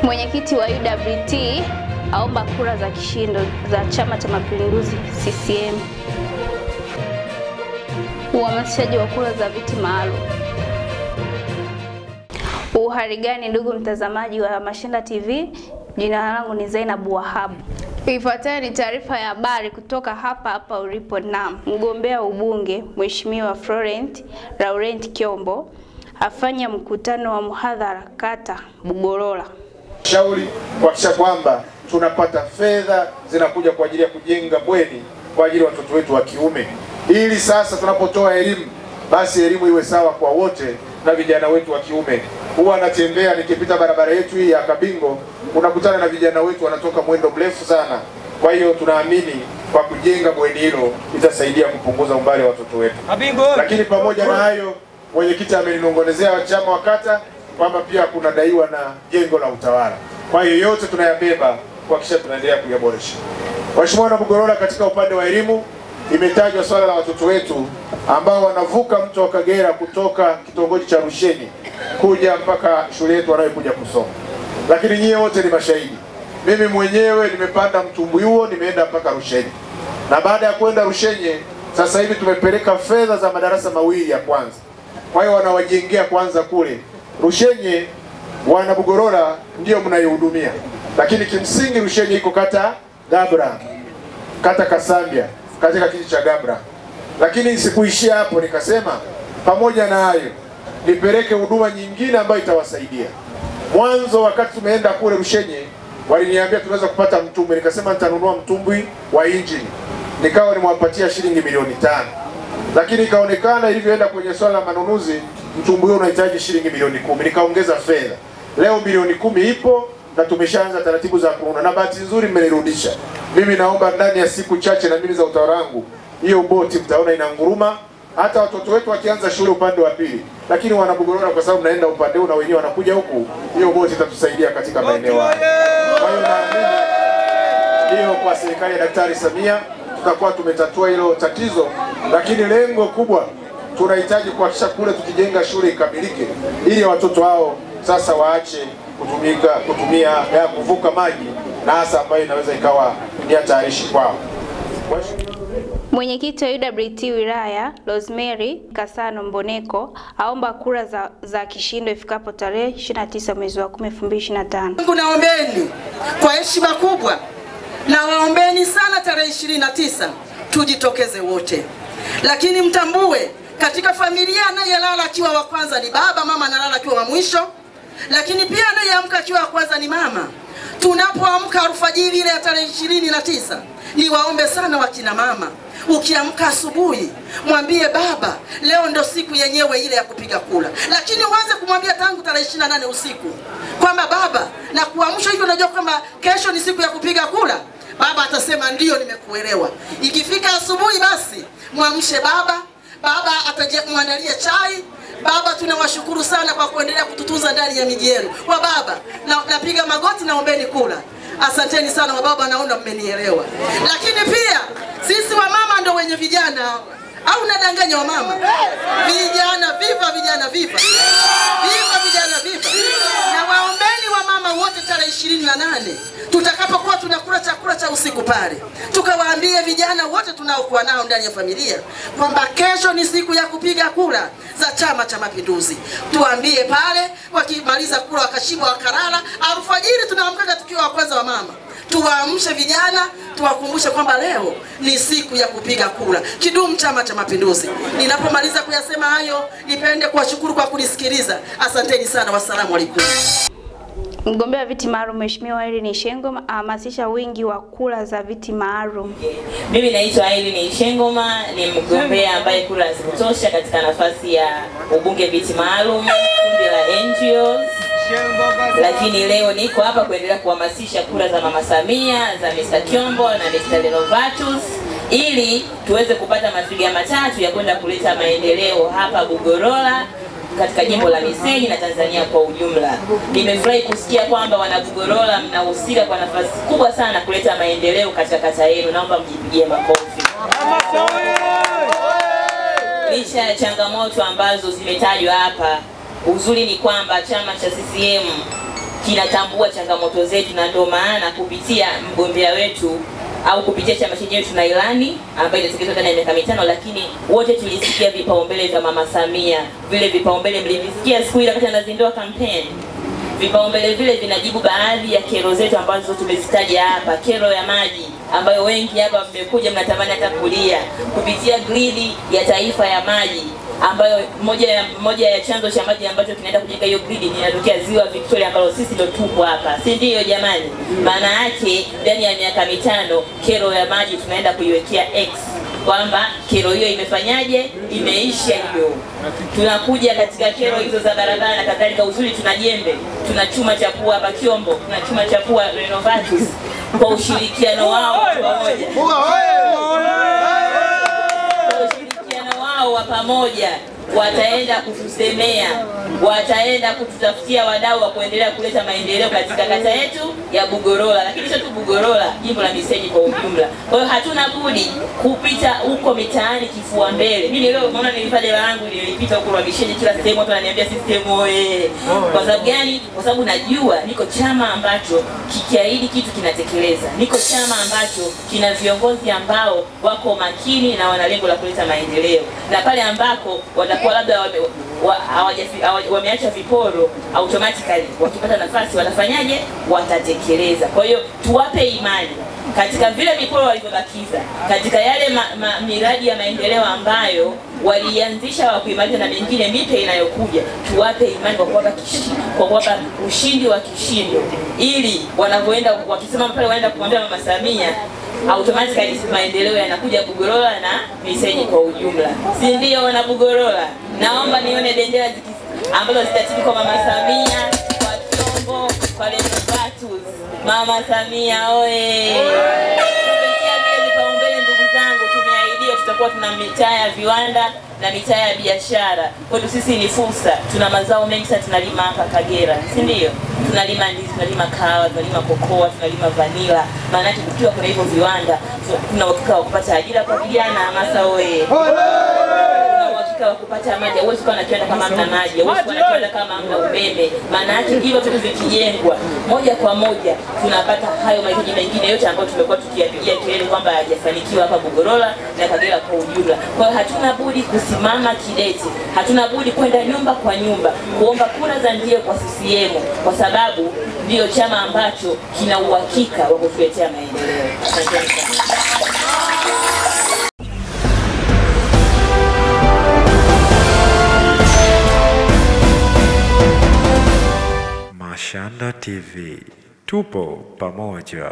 Mwenyekiti wa UWT aomba kura za kishindo za Chama cha Mapinduzi CCM. Uhamasishaji wa kura za viti maalum. Uhari gani ndugu mtazamaji wa Mashinda TV? Jina langu ni Zainab Wahab. Ifuatayo ni taarifa ya habari kutoka hapa ulipo. Mgombea ubunge Mheshimiwa Florent Laurent Kyombo afanya mkutano wa muhadhara kata Bugorola. Shauri kuhakikisha kwamba tunapata fedha zinakuja kwa ajili ya kujenga bweni kwa ajili ya watoto wetu wa kiume, ili sasa tunapotoa elimu basi elimu iwe sawa kwa wote na vijana wetu wa kiume. Huwa natembea nikipita barabara yetu hii ya Kabingo, unakutana na vijana wetu wanatoka mwendo mrefu sana. Kwa hiyo tunaamini kwa kujenga bweni hilo itasaidia kupunguza umbali wa watoto wetu. Lakini pamoja na hayo, mwenyekiti ameninong'onezea chama wa kata kwamba pia kuna daiwa na jengo la utawala. Kwa hiyo yote tunayabeba kuhakikisha tunaendelea kuyaboresha. Mheshimiwa na Bugorola, katika upande wa elimu imetajwa swala la watoto wetu ambao wanavuka mto wa Kagera kutoka kitongoji cha Rusheni kuja mpaka shule yetu wanayokuja kusoma. Lakini nyie wote ni mashahidi. Mimi mwenyewe nimepanda mtumbwi huo, nimeenda mpaka Rusheni. Na baada ya kwenda Rusheni, sasa hivi tumepeleka fedha za madarasa mawili ya kwanza. Kwa hiyo wanawajengea kwanza kule Rusheni. Wana Bugorola ndio mnayohudumia, lakini kimsingi Rusheni iko kata Gabra, kata Kasambia, katika kijiji cha Gabra. Lakini sikuishia hapo, nikasema pamoja na hayo nipeleke huduma nyingine ambayo itawasaidia. Mwanzo wakati tumeenda kule Rusheni waliniambia tunaweza kupata mtumbwi, nikasema nitanunua mtumbwi wa injini, nikawa nimewapatia shilingi milioni 5. Lakini ikaonekana ilivyoenda kwenye swala la manunuzi mtumbwi huo unahitaji shilingi milioni 10, nikaongeza fedha. Leo milioni 10 ipo na tumeshaanza taratibu za kununua, na bahati nzuri mmenirudisha. Mimi naomba ndani ya siku chache na mimi za utawala wangu hiyo boti mtaona inanguruma, hata watoto wetu wakianza shule upande wa pili. Lakini wana Bugorola kwa sababu naenda upande huu na wenyewe wanakuja huku, hiyo boti itatusaidia katika maeneo haya. Kwa hiyo naamini hiyo kwa serikali ya Daktari Samia tutakuwa tumetatua hilo tatizo, lakini lengo kubwa tunahitaji kuhakikisha kule tukijenga shule ikamilike ili watoto hao sasa waache kuvuka maji, na hasa ambayo inaweza ikawa ni hatarishi kwao. Mwenyekiti wa UWT wilaya Rosemary Kasano Mboneko aomba kura za kishindo ifikapo tarehe 29 mwezi wa 10 2025. Naombeni kwa heshima kubwa na waombeni sana tarehe 29 tujitokeze wote. Lakini mtambue katika familia anayelala akiwa wa kwanza ni baba, mama analala akiwa wa mwisho. Lakini pia anayeamka akiwa wa kwanza ni mama. Tunapoamka alfajiri ile ya tarehe 29, ni waombe sana wakina mama, ukiamka asubuhi mwambie baba leo ndo siku yenyewe ile ya kupiga kura. Lakini uanze kumwambia tangu tarehe 28 usiku kwamba baba na kuamsha hivyo, unajua kwamba kesho ni siku ya kupiga kura. Baba atasema ndio, nimekuelewa. Ikifika asubuhi basi muamshe baba, baba atamwandalia chai. Baba, tunawashukuru sana kwa kuendelea kututunza ndani ya miji yenu. Wa baba, napiga magoti naombeni kula. Asanteni sana wa baba, naona mmenielewa. Lakini pia sisi wa mama ndo wenye vijana, au nadanganya wa mama? Vijana viva, vijana viva. Viva vijana viva. Na waombeni wa mama wote tarehe 28 tutakapokuwa tunakula chakula cha usiku pale, tukawaambie vijana wote tunaokuwa nao ndani ya familia kwamba kesho ni siku ya kupiga kura za Chama cha Mapinduzi. Tuambie pale, wakimaliza kura wakashiba wakalala, alfajiri tunaamka tukiwa wa kwanza wa mama. Tuwaamshe vijana, tuwakumbushe kwamba leo ni siku ya kupiga kura. Kidumu Chama cha Mapinduzi. Ninapomaliza kuyasema hayo, nipende kuwashukuru kwa kunisikiliza. Asanteni sana, wassalamu alaikum. Mgombea viti maalum Mheshimiwa Irene Ishengoma ahamasisha wingi wa kura za viti maalum. Mimi naitwa Irene Ishengoma, ni mgombea ambaye kura zikutosha katika nafasi ya ubunge viti maalum kundi la NGOs. Lakini leo niko hapa kuendelea kuhamasisha kura za Mama Samia, za Mr. Kyombo na Mr. Lerovatus ili tuweze kupata mafiga matatu ya kwenda kuleta maendeleo hapa Bugorola, katika jimbo la Misenyi na Tanzania kwa ujumla. Nimefurahi kusikia kwamba wana Bugorola mnahusika kwa nafasi kubwa sana kuleta maendeleo katika kata yenu. Naomba mjipigie makofi. Licha ya changamoto ambazo zimetajwa hapa, uzuri ni kwamba chama cha CCM kinatambua changamoto zetu, na ndio maana kupitia mgombea wetu au kupitia chama chenyewe tuna ilani ambayo inatekelezwa ndani ya miaka 5, lakini wote tulisikia vipaumbele vya Mama Samia. Vile vipaumbele mlivisikia siku ile wakati anazindua kampeni. Vipaumbele vile vinajibu baadhi ya kero zetu ambazo tumezitaja hapa. Kero ya maji ambayo wengi hapa mmekuja mnatamani hata kulia, kupitia gridi ya taifa ya maji ambayo moja ya chanzo cha maji ambacho kinaenda kujenga hiyo gridi inatokea Ziwa Victoria ambalo sisi ndio tupo hapa. Si ndio jamani? Maana yake ndani ya miaka 5 kero ya maji tunaenda kuiwekea X, kwamba kero hiyo imefanyaje, imeisha hiyo. Tunakuja katika kero hizo za barabara na kadhalika. Uzuri tuna jembe, tuna chuma cha pua hapa Kiombo, tuna chuma cha pua Renovatus kwa ushirikiano wao pamoja. Wa pamoja wataenda kutusemea, wataenda kututafutia wadau wa kuendelea kuleta maendeleo katika kata yetu ya Bugorola, lakini sio tu Bugorola, jimbo la Misenyi kwa ujumla. Kwa hiyo hatuna budi kupita huko mitaani kifua mbele. Mimi leo unaona nilifanya langu nilipita huko Rwabisheni, kila sehemu watu wananiambia system oye. Kwa sababu gani? Kwa sababu najua niko chama ambacho kikiahidi kitu kinatekeleza. Niko chama ambacho kina viongozi ambao wako makini na wana lengo la kuleta maendeleo. Na pale ambako watakuwa labda wameacha viporo, automatically wakipata nafasi watafanyaje? Watatekeleza. Kwa hiyo tuwape imani katika vile viporo walivyobakiza, katika yale miradi ya maendeleo ambayo walianzisha wa kuimaliza na mengine mipya inayokuja. Tuwape imani kwa kuwapa ushindi wa kishindo, ili wanapoenda wakisema pale waenda kumwambia Mama Samia, automatically maendeleo yanakuja Bugorola na Misenyi kwa ujumla. Si ndio wana Bugorola? Naomba nione bendera ambazo zitatiki kwa Mama Samia, kwa Kiombo, kwa Renovatus. Mama Samia oye! Kupitia vile vipaumbele ndugu zangu, tumeahidia tutakuwa tuna mitaa ya viwanda na mitaa ya biashara. Kwetu sisi ni fursa. Tuna mazao mengi sana tunalima hapa Kagera, si ndio? Tunalima ndizi, tunalima kahawa, tunalima kokoa, tunalima vanilla. Maana yake kukiwa kuna hivyo viwanda, tuna uhakika wa kupata ajira kwa vijana. Hamasa oye! Wa kupata maji. Huwezi kuwa na kiwanda kama hamna maji, huwezi kuwa na kiwanda kama hamna umeme. Maana yake hivyo vitu vikijengwa moja kwa moja tunapata hayo mahitaji mengine yote ambayo tumekuwa tukiyapigia kelele kwamba hajafanikiwa hapa Bugorola na Kagera kwa ujumla. Kwa hiyo hatuna budi kusimama kidete, hatuna budi kwenda nyumba kwa nyumba kuomba kura za ndio kwa CCM, kwa sababu ndio chama ambacho kina uhakika wa kutuletea maendeleo. Asante sana. Mashanda TV, tupo pamoja.